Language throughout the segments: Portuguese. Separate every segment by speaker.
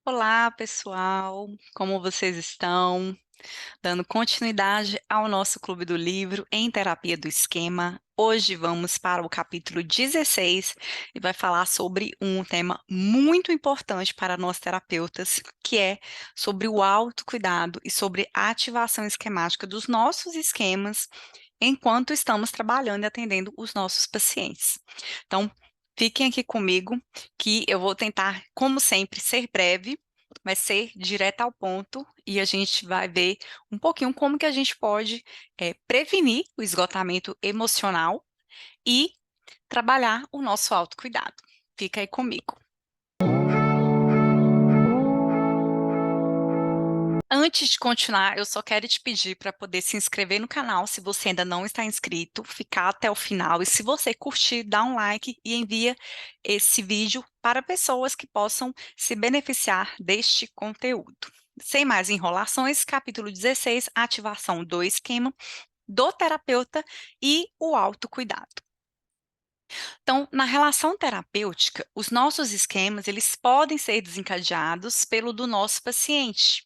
Speaker 1: Olá, pessoal, como vocês estão? Dando continuidade ao nosso Clube do Livro em Terapia do Esquema. Hoje vamos para o capítulo 16 e vai falar sobre um tema muito importante para nós terapeutas, que é sobre o autocuidado e sobre a ativação esquemática dos nossos esquemas enquanto estamos trabalhando e atendendo os nossos pacientes. Então, fiquem aqui comigo, que eu vou tentar, como sempre, ser breve, mas ser direto ao ponto, e a gente vai ver um pouquinho como que a gente pode prevenir o esgotamento emocional e trabalhar o nosso autocuidado. Fica aí comigo. Antes de continuar, eu só quero te pedir para poder se inscrever no canal se você ainda não está inscrito, ficar até o final e se você curtir, dá um like e envia esse vídeo para pessoas que possam se beneficiar deste conteúdo. Sem mais enrolações, capítulo 16, ativação do esquema do terapeuta e o autocuidado. Então, na relação terapêutica, os nossos esquemas, eles podem ser desencadeados pelo do nosso paciente.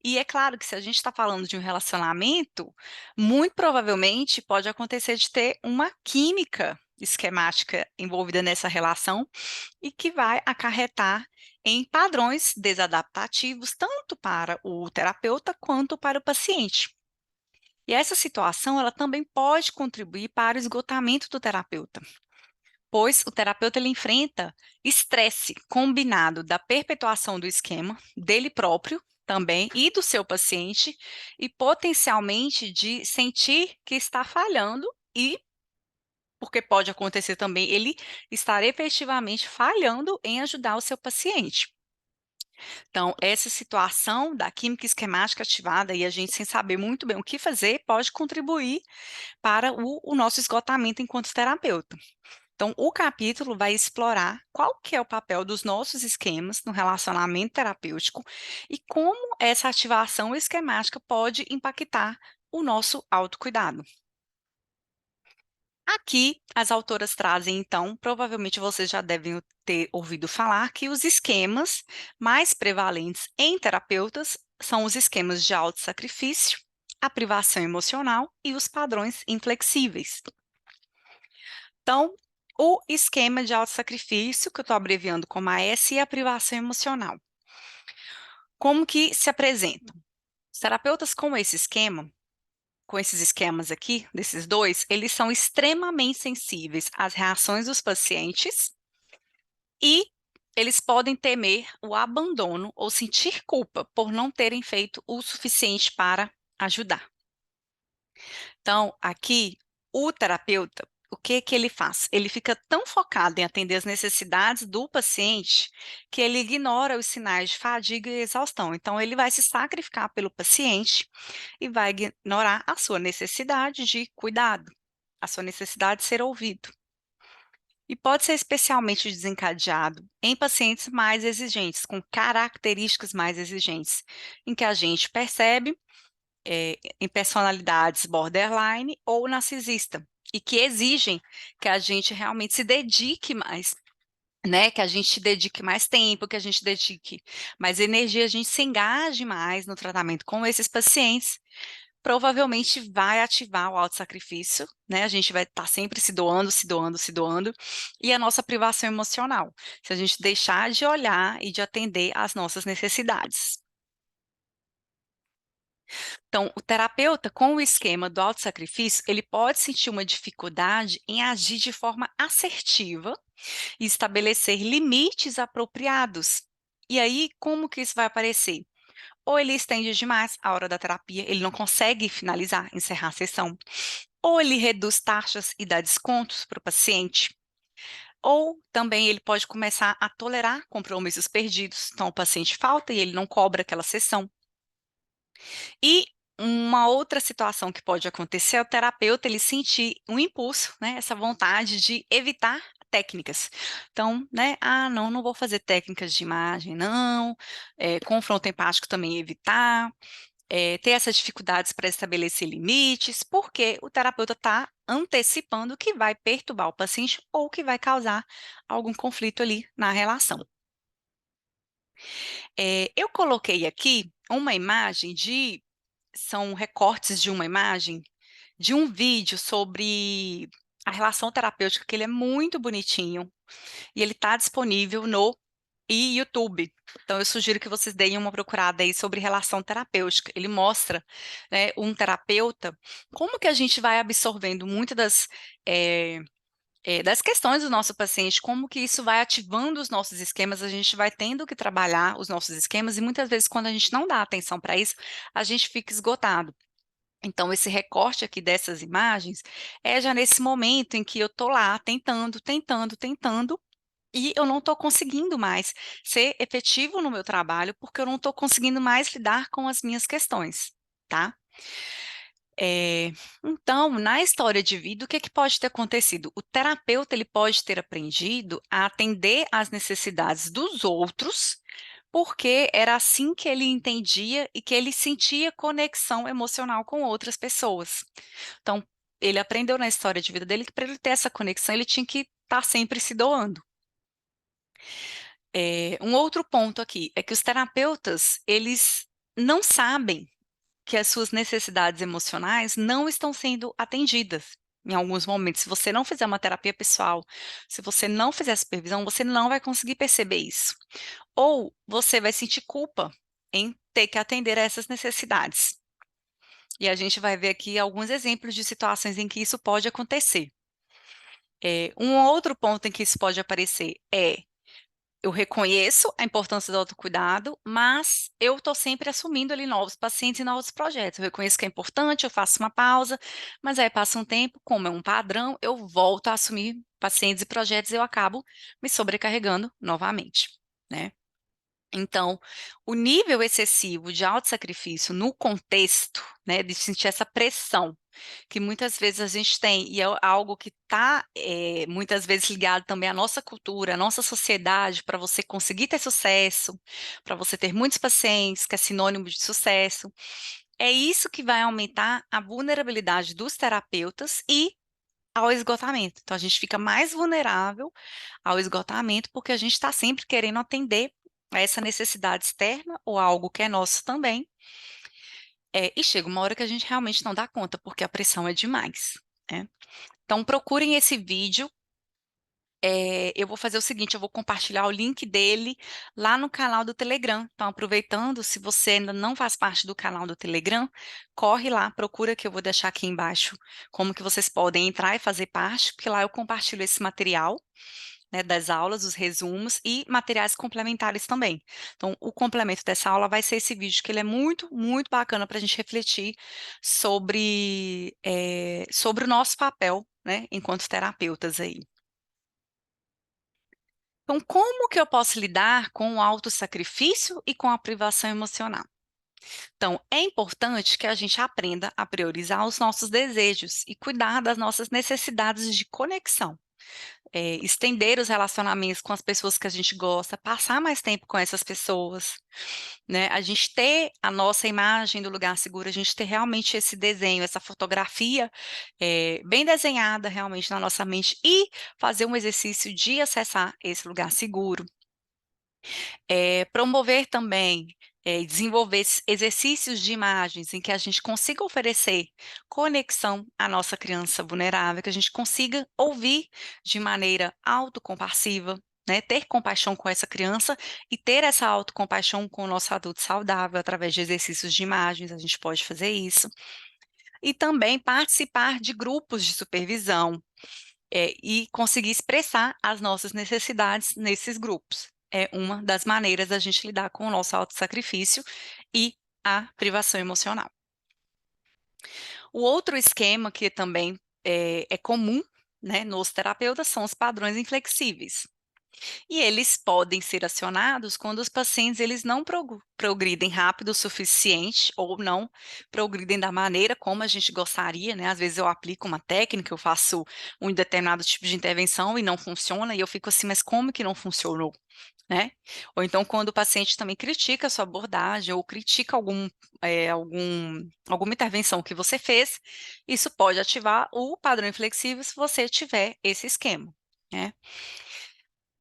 Speaker 1: E é claro que se a gente está falando de um relacionamento, muito provavelmente pode acontecer de ter uma química esquemática envolvida nessa relação e que vai acarretar em padrões desadaptativos, tanto para o terapeuta quanto para o paciente. E essa situação, ela também pode contribuir para o esgotamento do terapeuta, pois o terapeuta ele enfrenta estresse combinado da perpetuação do esquema, dele próprio também e do seu paciente, e potencialmente de sentir que está falhando e, porque pode acontecer também, ele estar efetivamente falhando em ajudar o seu paciente. Então, essa situação da química esquemática ativada e a gente sem saber muito bem o que fazer pode contribuir para o nosso esgotamento enquanto terapeuta. Então, o capítulo vai explorar qual que é o papel dos nossos esquemas no relacionamento terapêutico e como essa ativação esquemática pode impactar o nosso autocuidado. Aqui, as autoras trazem, então, provavelmente vocês já devem ter ouvido falar que os esquemas mais prevalentes em terapeutas são os esquemas de autossacrifício, a privação emocional e os padrões inflexíveis. Então, o esquema de autossacrifício, que eu estou abreviando como AS, e a privação emocional. Como que se apresentam? Os terapeutas com esse esquema, com esses esquemas aqui, desses dois, eles são extremamente sensíveis às reações dos pacientes e eles podem temer o abandono ou sentir culpa por não terem feito o suficiente para ajudar. Então, aqui, o terapeuta, o que que ele faz? Ele fica tão focado em atender as necessidades do paciente que ele ignora os sinais de fadiga e exaustão. Então, ele vai se sacrificar pelo paciente e vai ignorar a sua necessidade de cuidado, a sua necessidade de ser ouvido. E pode ser especialmente desencadeado em pacientes mais exigentes, com características mais exigentes, em que a gente percebe em personalidades borderline ou narcisista, e que exigem que a gente realmente se dedique mais, né? Que a gente dedique mais tempo, que a gente dedique mais energia, a gente se engaje mais no tratamento com esses pacientes, provavelmente vai ativar o autossacrifício, né? A gente vai estar sempre se doando, se doando, se doando, e a nossa privação emocional, se a gente deixar de olhar e de atender às nossas necessidades. Então, o terapeuta, com o esquema do autossacrifício, ele pode sentir uma dificuldade em agir de forma assertiva e estabelecer limites apropriados. E aí, como que isso vai aparecer? Ou ele estende demais a hora da terapia, ele não consegue finalizar, encerrar a sessão. Ou ele reduz taxas e dá descontos para o paciente. Ou também ele pode começar a tolerar compromissos perdidos. Então, o paciente falta e ele não cobra aquela sessão. E uma outra situação que pode acontecer é o terapeuta ele sentir um impulso, né, essa vontade de evitar técnicas. Então, né, não, não vou fazer técnicas de imagem, não, confronto empático também evitar, ter essas dificuldades para estabelecer limites, porque o terapeuta está antecipando que vai perturbar o paciente ou que vai causar algum conflito ali na relação. Eu coloquei aqui uma imagem são recortes de uma imagem, de um vídeo sobre a relação terapêutica, que ele é muito bonitinho, e ele está disponível no YouTube. Então, eu sugiro que vocês deem uma procurada aí sobre relação terapêutica. Ele mostra, né, um terapeuta, como que a gente vai absorvendo muitas das questões do nosso paciente, como que isso vai ativando os nossos esquemas, a gente vai tendo que trabalhar os nossos esquemas, e muitas vezes, quando a gente não dá atenção para isso, a gente fica esgotado. Então, esse recorte aqui dessas imagens é já nesse momento em que eu estou lá tentando, tentando, tentando, e eu não estou conseguindo mais ser efetivo no meu trabalho, porque eu não estou conseguindo mais lidar com as minhas questões, tá? Então, na história de vida, o que que pode ter acontecido? O terapeuta, ele pode ter aprendido a atender às necessidades dos outros, porque era assim que ele entendia e que ele sentia conexão emocional com outras pessoas. Então, ele aprendeu na história de vida dele que, para ele ter essa conexão, ele tinha que estar sempre se doando. Um outro ponto aqui é que os terapeutas, eles não sabem que as suas necessidades emocionais não estão sendo atendidas. Em alguns momentos, se você não fizer uma terapia pessoal, se você não fizer supervisão, você não vai conseguir perceber isso. Ou você vai sentir culpa em ter que atender a essas necessidades. E a gente vai ver aqui alguns exemplos de situações em que isso pode acontecer. Um outro ponto em que isso pode aparecer é: eu reconheço a importância do autocuidado, mas eu estou sempre assumindo ali novos pacientes e novos projetos. Eu reconheço que é importante, eu faço uma pausa, mas aí passa um tempo, como é um padrão, eu volto a assumir pacientes e projetos e eu acabo me sobrecarregando novamente, né? Então, o nível excessivo de autossacrifício no contexto, né, de sentir essa pressão que muitas vezes a gente tem, e é algo que está muitas vezes ligado também à nossa cultura, à nossa sociedade, para você conseguir ter sucesso, para você ter muitos pacientes, que é sinônimo de sucesso, é isso que vai aumentar a vulnerabilidade dos terapeutas e ao esgotamento. Então, a gente fica mais vulnerável ao esgotamento, porque a gente está sempre querendo atender a essa necessidade externa ou a algo que é nosso também. E chega uma hora que a gente realmente não dá conta, porque a pressão é demais, né? Então, procurem esse vídeo. Eu vou fazer o seguinte, eu vou compartilhar o link dele lá no canal do Telegram. Então, aproveitando, se você ainda não faz parte do canal do Telegram, corre lá, procura, que eu vou deixar aqui embaixo como que vocês podem entrar e fazer parte, porque lá eu compartilho esse material, né, das aulas, os resumos e materiais complementares também. Então, o complemento dessa aula vai ser esse vídeo, que ele é muito, muito bacana para a gente refletir sobre o nosso papel, né, enquanto terapeutas aí. Então, como que eu posso lidar com o autossacrifício e com a privação emocional? Então, é importante que a gente aprenda a priorizar os nossos desejos e cuidar das nossas necessidades de conexão. Estender os relacionamentos com as pessoas que a gente gosta, passar mais tempo com essas pessoas, né? A gente ter a nossa imagem do lugar seguro, a gente ter realmente esse desenho, essa fotografia bem desenhada realmente na nossa mente e fazer um exercício de acessar esse lugar seguro. Promover também, desenvolver exercícios de imagens em que a gente consiga oferecer conexão à nossa criança vulnerável, que a gente consiga ouvir de maneira autocompassiva, né, ter compaixão com essa criança e ter essa autocompaixão com o nosso adulto saudável através de exercícios de imagens, a gente pode fazer isso. E também participar de grupos de supervisão, e conseguir expressar as nossas necessidades nesses grupos. É uma das maneiras da gente lidar com o nosso autossacrifício e a privação emocional. O outro esquema que também é comum, né, nos terapeutas, são os padrões inflexíveis. E eles podem ser acionados quando os pacientes eles não progridem rápido o suficiente ou não progridem da maneira como a gente gostaria, né? Às vezes eu aplico uma técnica, eu faço um determinado tipo de intervenção e não funciona, e eu fico assim, mas como que não funcionou? Né? Ou então quando o paciente também critica a sua abordagem ou critica alguma intervenção que você fez, isso pode ativar o padrão inflexível se você tiver esse esquema, né?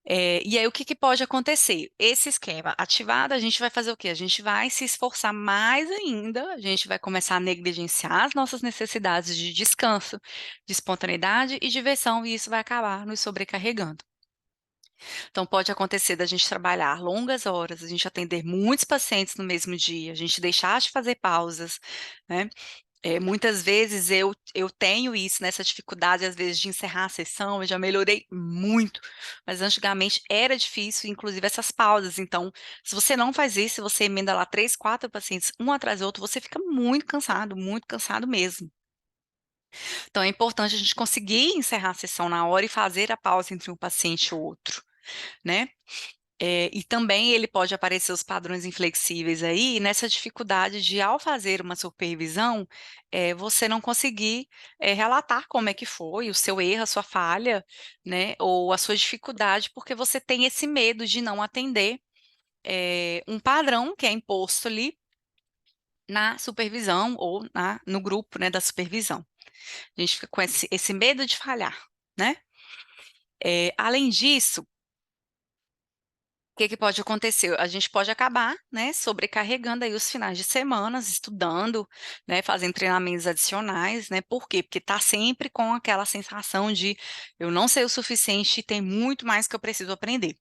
Speaker 1: E aí, o que que pode acontecer? Esse esquema ativado, a gente vai fazer o quê? A gente vai se esforçar mais ainda, a gente vai começar a negligenciar as nossas necessidades de descanso, de espontaneidade e diversão, e isso vai acabar nos sobrecarregando. Então, pode acontecer da gente trabalhar longas horas, a gente atender muitos pacientes no mesmo dia, a gente deixar de fazer pausas, né? Muitas vezes eu tenho isso, nessa dificuldade, às vezes, de encerrar a sessão, eu já melhorei muito, mas antigamente era difícil, inclusive essas pausas. Então, se você não faz isso, se você emenda lá 3, 4 pacientes, um atrás do outro, você fica muito cansado mesmo. Então, é importante a gente conseguir encerrar a sessão na hora e fazer a pausa entre um paciente e outro, né? E também ele pode aparecer os padrões inflexíveis aí, nessa dificuldade de, ao fazer uma supervisão, você não conseguir, relatar como é que foi o seu erro, a sua falha, né, ou a sua dificuldade, porque você tem esse medo de não atender, um padrão que é imposto ali na supervisão ou no grupo, né, da supervisão. A gente fica com esse medo de falhar, né. Além disso, o que que pode acontecer? A gente pode acabar, né, sobrecarregando aí os finais de semanas, estudando, né, fazendo treinamentos adicionais, né? Por quê? Porque tá sempre com aquela sensação de eu não sei o suficiente, tem muito mais que eu preciso aprender.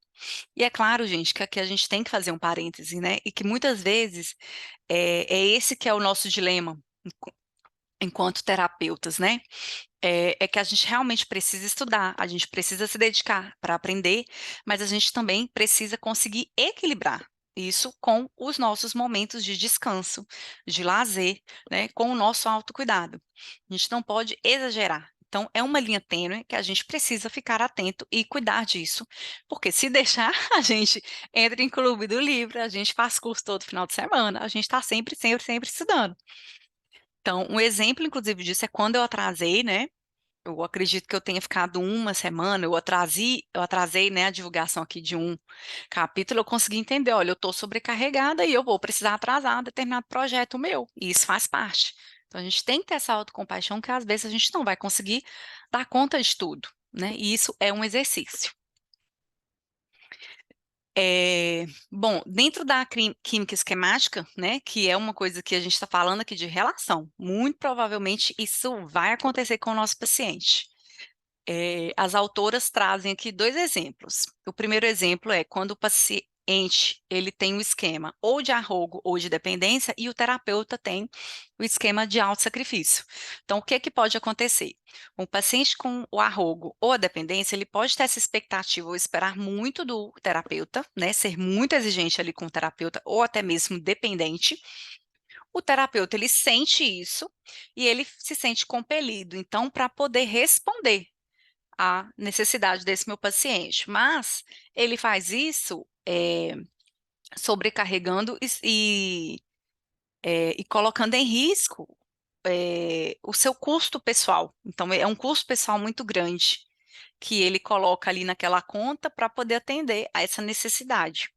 Speaker 1: E é claro, gente, que aqui a gente tem que fazer um parêntese, né? E que muitas vezes é esse que é o nosso dilema enquanto terapeutas, né? É que a gente realmente precisa estudar, a gente precisa se dedicar para aprender, mas a gente também precisa conseguir equilibrar isso com os nossos momentos de descanso, de lazer, né, com o nosso autocuidado. A gente não pode exagerar. Então, é uma linha tênue que a gente precisa ficar atento e cuidar disso, porque se deixar, a gente entra em clube do livro, a gente faz curso todo final de semana, a gente está sempre estudando. Então, um exemplo, inclusive, disso é quando eu atrasei, né? Eu acredito que eu tenha ficado uma semana, eu atrasei, né, a divulgação aqui de um capítulo, eu consegui entender, olha, eu estou sobrecarregada e eu vou precisar atrasar determinado projeto meu, e isso faz parte. Então, a gente tem que ter essa autocompaixão, que às vezes a gente não vai conseguir dar conta de tudo, né, e isso é um exercício. Bom, dentro da química esquemática, né, que é uma coisa que a gente está falando aqui de relação, muito provavelmente isso vai acontecer com o nosso paciente. As autoras trazem aqui 2 exemplos. O primeiro exemplo é quando o paciente ele tem um esquema ou de arrogo ou de dependência e o terapeuta tem o esquema de autossacrifício. Então, o que que pode acontecer? Um paciente com o arrogo ou a dependência, ele pode ter essa expectativa ou esperar muito do terapeuta, né, ser muito exigente ali com o terapeuta ou até mesmo dependente. O terapeuta, ele sente isso e ele se sente compelido, então, para poder responder a necessidade desse meu paciente, mas ele faz isso, sobrecarregando e colocando em risco, o seu custo pessoal. Então é um custo pessoal muito grande, que ele coloca ali naquela conta para poder atender a essa necessidade.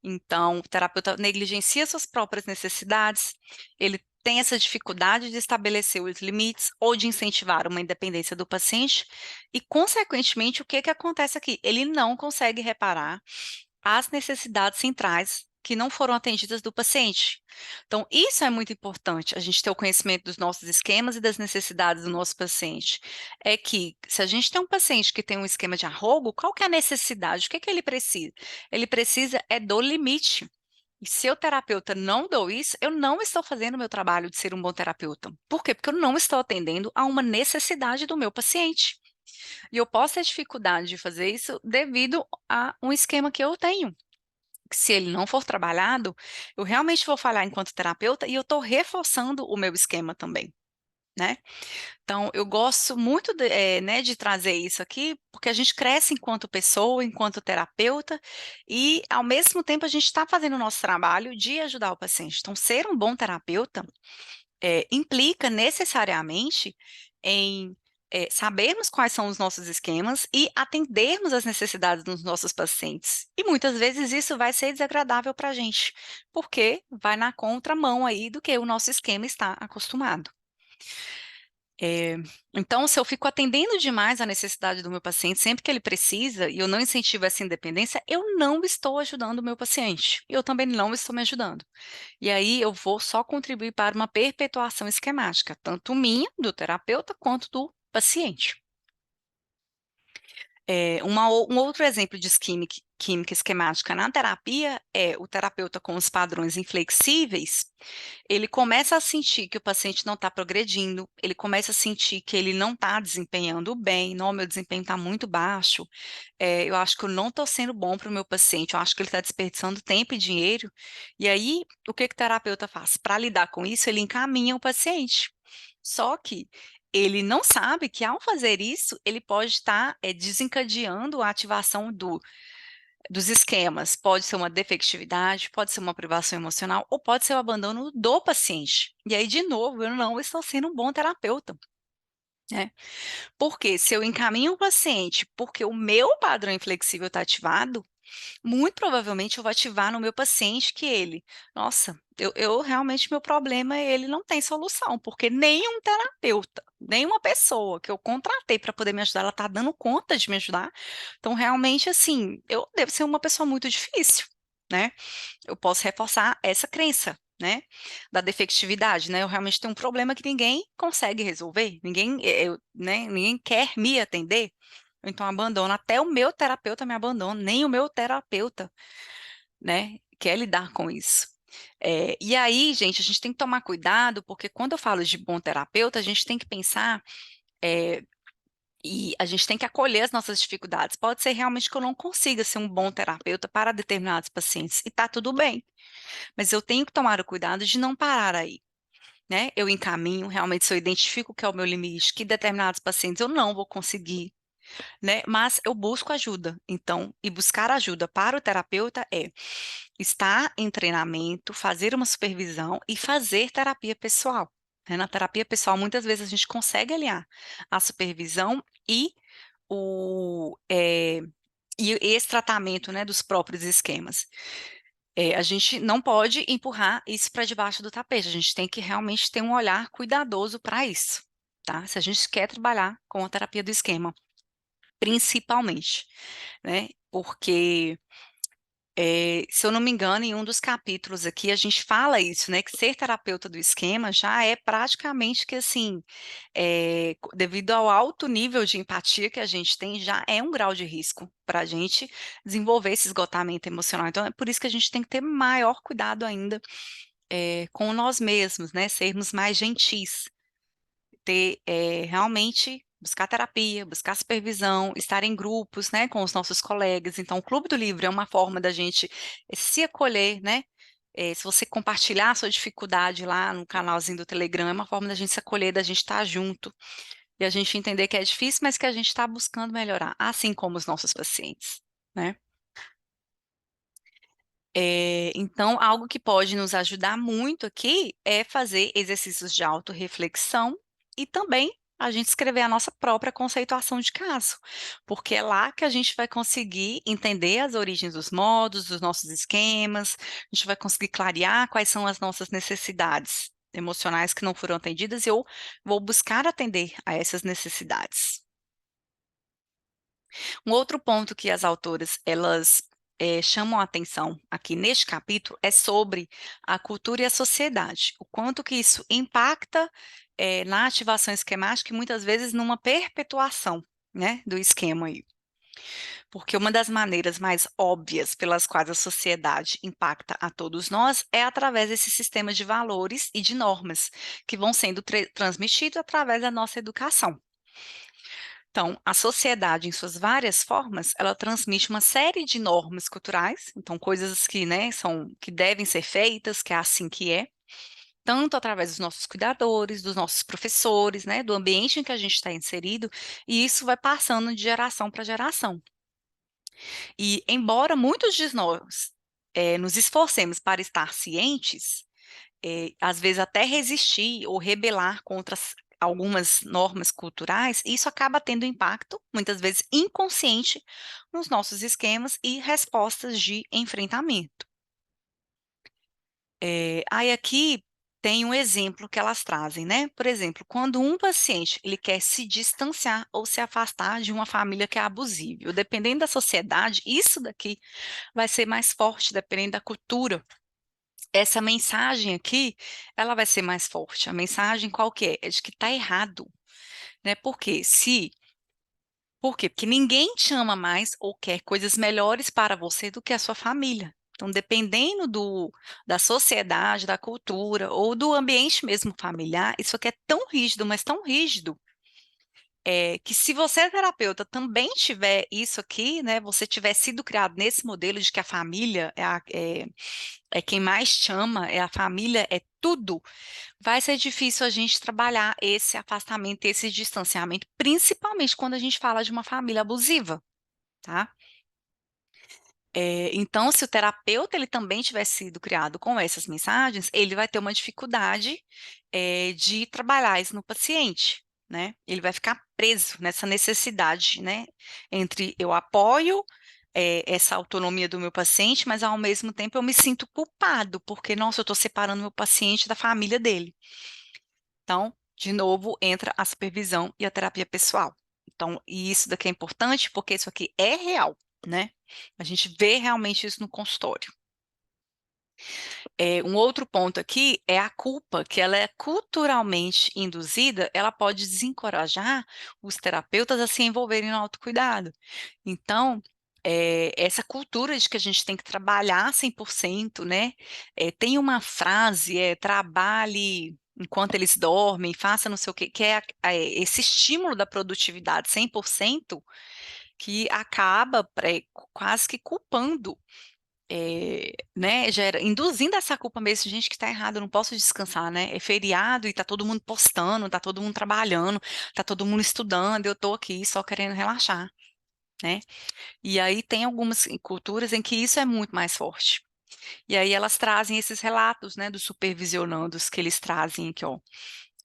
Speaker 1: Então, o terapeuta negligencia suas próprias necessidades, ele tem essa dificuldade de estabelecer os limites ou de incentivar uma independência do paciente, e, consequentemente, o que que acontece aqui? Ele não consegue reparar as necessidades centrais que não foram atendidas do paciente. Então, isso é muito importante, a gente ter o conhecimento dos nossos esquemas e das necessidades do nosso paciente. É que, se a gente tem um paciente que tem um esquema de arrogo, qual que é a necessidade? O que que ele precisa? Ele precisa é do limite. E se eu, terapeuta, não dou isso, eu não estou fazendo o meu trabalho de ser um bom terapeuta. Por quê? Porque eu não estou atendendo a uma necessidade do meu paciente. E eu posso ter dificuldade de fazer isso devido a um esquema que eu tenho. Se ele não for trabalhado, eu realmente vou falhar enquanto terapeuta e eu estou reforçando o meu esquema também, né? Então, eu gosto muito né, de trazer isso aqui, porque a gente cresce enquanto pessoa, enquanto terapeuta, e ao mesmo tempo a gente está fazendo o nosso trabalho de ajudar o paciente. Então, ser um bom terapeuta implica necessariamente em sabermos quais são os nossos esquemas e atendermos às necessidades dos nossos pacientes. E muitas vezes isso vai ser desagradável para a gente, porque vai na contramão aí do que o nosso esquema está acostumado. Eh, então, se eu fico atendendo demais à necessidade do meu paciente sempre que ele precisa e eu não incentivo essa independência, eu não estou ajudando o meu paciente. Eu também não estou me ajudando. E aí eu vou só contribuir para uma perpetuação esquemática, tanto minha, do terapeuta, quanto do paciente. Um outro exemplo de química esquemática na terapia é o terapeuta com os padrões inflexíveis. Ele começa a sentir que o paciente não está progredindo, ele começa a sentir que ele não está desempenhando bem, não, meu desempenho está muito baixo, eu acho que eu não estou sendo bom para o meu paciente, eu acho que ele está desperdiçando tempo e dinheiro. E aí, o que que o terapeuta faz? Para lidar com isso, ele encaminha o paciente. Só que ele não sabe que, ao fazer isso, ele pode estar desencadeando a ativação dos esquemas. Pode ser uma defectividade, pode ser uma privação emocional, ou pode ser o abandono do paciente. E aí, de novo, eu não estou sendo um bom terapeuta, né? Porque se eu encaminho o paciente porque o meu padrão inflexível está ativado, muito provavelmente eu vou ativar no meu paciente que ele, nossa, eu realmente, meu problema, ele não tem solução, porque nenhum terapeuta, nenhuma pessoa que eu contratei para poder me ajudar, ela está dando conta de me ajudar. Então, realmente, assim, eu devo ser uma pessoa muito difícil, né? Eu posso reforçar essa crença, né, da defectividade, né? Eu realmente tenho um problema que ninguém consegue resolver, ninguém quer me atender. Então, abandono, até o meu terapeuta me abandona, nem o meu terapeuta, né, quer lidar com isso. E aí, gente, a gente tem que tomar cuidado, porque quando eu falo de bom terapeuta, a gente tem que pensar, e a gente tem que acolher as nossas dificuldades. Pode ser realmente que eu não consiga ser um bom terapeuta para determinados pacientes, e tá tudo bem, mas eu tenho que tomar o cuidado de não parar aí, né? Eu encaminho, realmente, se eu identifico que é o meu limite, que determinados pacientes eu não vou conseguir, né? Mas eu busco ajuda. Então, e buscar ajuda para o terapeuta é estar em treinamento, fazer uma supervisão e fazer terapia pessoal, né? Na terapia pessoal, muitas vezes a gente consegue alinhar a supervisão e o, eh, e esse tratamento, né, dos próprios esquemas. A gente não pode empurrar isso para debaixo do tapete, a gente tem que realmente ter um olhar cuidadoso para isso, tá? Se a gente quer trabalhar com a terapia do esquema, principalmente, né? Porque, se eu não me engano, em um dos capítulos aqui, a gente fala isso, né? Que ser terapeuta do esquema já é praticamente que assim, devido ao alto nível de empatia que a gente tem, já é um grau de risco para a gente desenvolver esse esgotamento emocional. Então, é por isso que a gente tem que ter maior cuidado ainda, com nós mesmos, né? Sermos mais gentis, realmente buscar terapia, buscar supervisão, estar em grupos, né, com os nossos colegas. Então, o Clube do Livro é uma forma da gente se acolher, né? Se você compartilhar a sua dificuldade lá no canalzinho do Telegram, é uma forma da gente se acolher, da gente estar junto e a gente entender que é difícil, mas que a gente está buscando melhorar, assim como os nossos pacientes, né? Então, algo que pode nos ajudar muito aqui é fazer exercícios de autorreflexão e também a gente escrever a nossa própria conceituação de caso, porque é lá que a gente vai conseguir entender as origens dos modos, dos nossos esquemas, a gente vai conseguir clarear quais são as nossas necessidades emocionais que não foram atendidas e eu vou buscar atender a essas necessidades. Um outro ponto que as autoras, elas, chamam a atenção aqui neste capítulo é sobre a cultura e a sociedade, o quanto que isso impacta, na ativação esquemática e muitas vezes numa perpetuação, né, do esquema aí. Porque uma das maneiras mais óbvias pelas quais a sociedade impacta a todos nós é através desse sistema de valores e de normas que vão sendo transmitidos através da nossa educação. Então, a sociedade, em suas várias formas, ela transmite uma série de normas culturais, então coisas que, né, que devem ser feitas, que é assim que é, tanto através dos nossos cuidadores, dos nossos professores, né, do ambiente em que a gente está inserido, e isso vai passando de geração para geração. E embora muitos de nós nos esforcemos para estar cientes, às vezes até resistir ou rebelar contra algumas normas culturais, isso acaba tendo impacto, muitas vezes inconsciente, nos nossos esquemas e respostas de enfrentamento. Aí aqui Tem um exemplo que elas trazem, né? Por exemplo, quando um paciente ele quer se distanciar ou se afastar de uma família que é abusiva, dependendo da sociedade, isso daqui vai ser mais forte, dependendo da cultura. Essa mensagem aqui, ela vai ser mais forte. A mensagem qual que é? É de que está errado, né? Por quê? Porque ninguém te ama mais ou quer coisas melhores para você do que a sua família. Então, dependendo da sociedade, da cultura ou do ambiente mesmo familiar, isso aqui é tão rígido, mas tão rígido, que se você é terapeuta também tiver isso aqui, né, você tiver sido criado nesse modelo de que a família é quem mais te ama, é a família, é tudo, vai ser difícil a gente trabalhar esse afastamento, esse distanciamento, principalmente quando a gente fala de uma família abusiva, tá? Então, se o terapeuta ele também tiver sido criado com essas mensagens, ele vai ter uma dificuldade, de trabalhar isso no paciente, né? Ele vai ficar preso nessa necessidade, né? Entre eu apoio, essa autonomia do meu paciente, mas ao mesmo tempo eu me sinto culpado, porque, nossa, eu estou separando meu paciente da família dele. Então, de novo, entra a supervisão e a terapia pessoal. Então, e isso daqui é importante porque isso aqui é real, né? A gente vê realmente isso no consultório. Um outro ponto aqui é a culpa, que ela é culturalmente induzida, ela pode desencorajar os terapeutas a se envolverem no autocuidado. Então, essa cultura de que a gente tem que trabalhar 100%, né? Tem uma frase, trabalhe enquanto eles dormem, faça não sei o quê, que é esse estímulo da produtividade 100%, que acaba quase que culpando, né, induzindo essa culpa mesmo, gente, que está errado, eu não posso descansar, né? É feriado e tá todo mundo postando, tá todo mundo trabalhando, tá todo mundo estudando, eu tô aqui só querendo relaxar, né? E aí tem algumas culturas em que isso é muito mais forte. E aí elas trazem esses relatos, né, dos supervisionandos que eles trazem aqui, ó,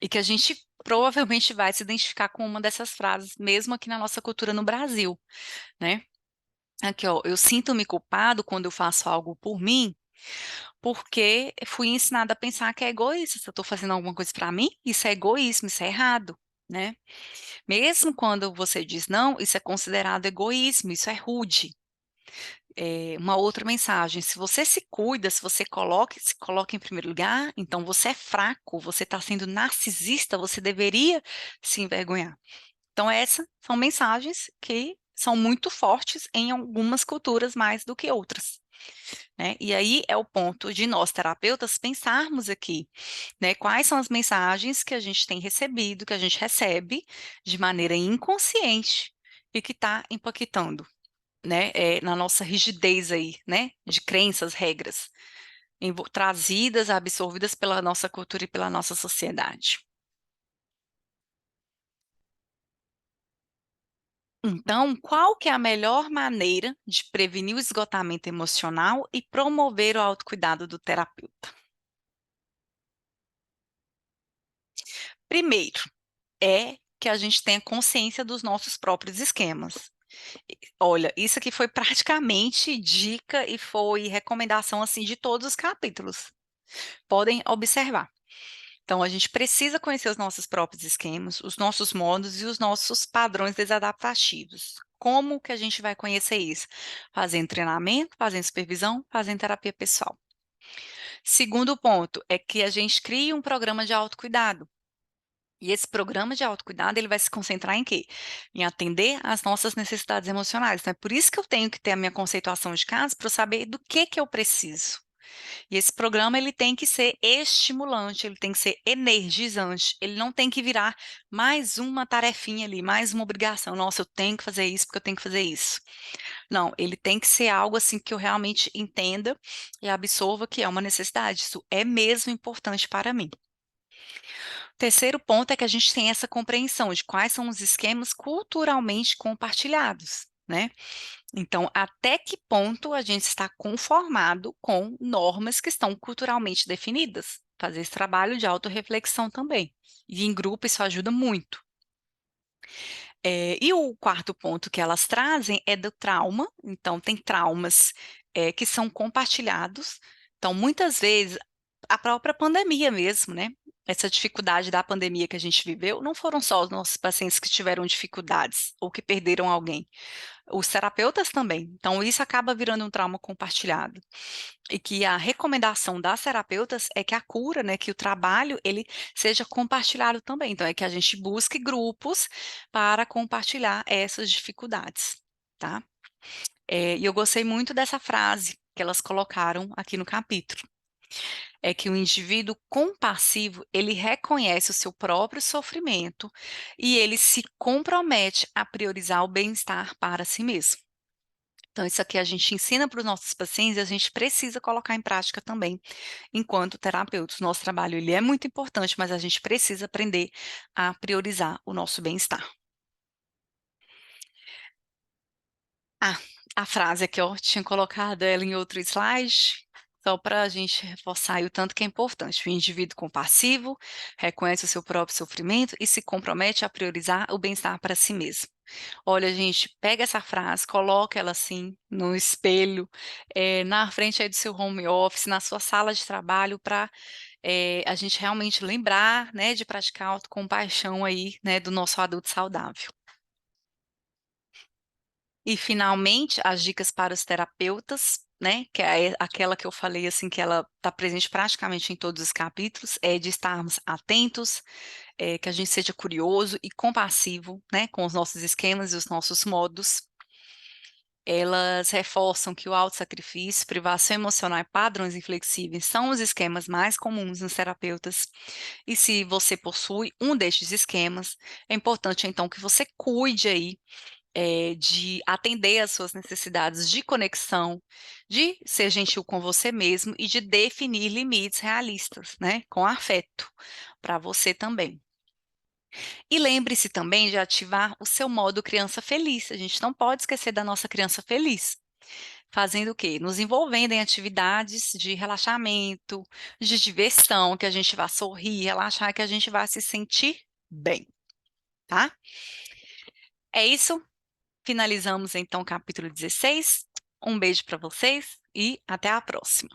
Speaker 1: e que a gente provavelmente vai se identificar com uma dessas frases, mesmo aqui na nossa cultura no Brasil, né? Aqui, ó, eu sinto-me culpado quando eu faço algo por mim, porque fui ensinada a pensar que é egoísta. Se eu estou fazendo alguma coisa para mim, isso é egoísmo, isso é errado, né? Mesmo quando você diz não, isso é considerado egoísmo, isso é rude. Uma outra mensagem: se você se cuida, se você se coloca em primeiro lugar, então você é fraco, você está sendo narcisista, você deveria se envergonhar. Então, essas são mensagens que são muito fortes em algumas culturas mais do que outras, né? E aí é o ponto de nós, terapeutas, pensarmos aqui, né? Quais são as mensagens que a gente tem recebido, que a gente recebe de maneira inconsciente e que está impactando, né? Na nossa rigidez aí, né? De crenças, regras, trazidas, absorvidas pela nossa cultura e pela nossa sociedade. Então, qual que é a melhor maneira de prevenir o esgotamento emocional e promover o autocuidado do terapeuta? Primeiro, é que a gente tenha consciência dos nossos próprios esquemas. Olha, isso aqui foi praticamente dica e foi recomendação assim de todos os capítulos. Podem observar. Então, a gente precisa conhecer os nossos próprios esquemas, os nossos modos e os nossos padrões desadaptativos. Como que a gente vai conhecer isso? Fazendo treinamento, fazendo supervisão, fazendo terapia pessoal. Segundo ponto é que a gente crie um programa de autocuidado. E esse programa de autocuidado, ele vai se concentrar em quê? Em atender às nossas necessidades emocionais. Então, é por isso que eu tenho que ter a minha conceituação de caso para eu saber do que eu preciso. E esse programa ele tem que ser estimulante, ele tem que ser energizante, ele não tem que virar mais uma tarefinha ali, mais uma obrigação. Nossa, eu tenho que fazer isso porque eu tenho que fazer isso. Não, ele tem que ser algo assim que eu realmente entenda e absorva que é uma necessidade. Isso é mesmo importante para mim. Terceiro ponto é que a gente tem essa compreensão de quais são os esquemas culturalmente compartilhados, né? Então, até que ponto a gente está conformado com normas que estão culturalmente definidas? Fazer esse trabalho de autorreflexão também. E em grupo isso ajuda muito. E o quarto ponto que elas trazem é do trauma. Então, tem traumas que são compartilhados. Então, muitas vezes, a própria pandemia mesmo, né, essa dificuldade da pandemia que a gente viveu, não foram só os nossos pacientes que tiveram dificuldades ou que perderam alguém, os terapeutas também. Então isso acaba virando um trauma compartilhado. E que a recomendação das terapeutas é que a cura, né, que o trabalho, ele seja compartilhado também. Então, é que a gente busque grupos para compartilhar essas dificuldades, tá? E eu gostei muito dessa frase que elas colocaram aqui no capítulo. É que o indivíduo compassivo, ele reconhece o seu próprio sofrimento e ele se compromete a priorizar o bem-estar para si mesmo. Então, isso aqui a gente ensina para os nossos pacientes e a gente precisa colocar em prática também, enquanto terapeutas. Nosso trabalho ele é muito importante, mas a gente precisa aprender a priorizar o nosso bem-estar. Ah, a frase aqui, ó, tinha colocado ela em outro slide, só para a gente reforçar aí o tanto que é importante. O indivíduo compassivo reconhece o seu próprio sofrimento e se compromete a priorizar o bem-estar para si mesmo. Olha, gente, pega essa frase, coloca ela assim no espelho, na frente aí do seu home office, na sua sala de trabalho, para a gente realmente lembrar, né, de praticar autocompaixão aí, né, do nosso adulto saudável. E finalmente, as dicas para os terapeutas, né, que é aquela que eu falei, assim, que ela está presente praticamente em todos os capítulos, é de estarmos atentos, que a gente seja curioso e compassivo, né, com os nossos esquemas e os nossos modos. Elas reforçam que o autossacrifício, privação emocional e padrões inflexíveis são os esquemas mais comuns nos terapeutas. E se você possui um destes esquemas, é importante então que você cuide aí de atender às suas necessidades de conexão, de ser gentil com você mesmo e de definir limites realistas, né, com afeto, para você também. E lembre-se também de ativar o seu modo criança feliz. A gente não pode esquecer da nossa criança feliz. Fazendo o quê? Nos envolvendo em atividades de relaxamento, de diversão, que a gente vá sorrir, relaxar, que a gente vá se sentir bem, tá? É isso. Finalizamos então o capítulo 16. Um beijo para vocês e até a próxima.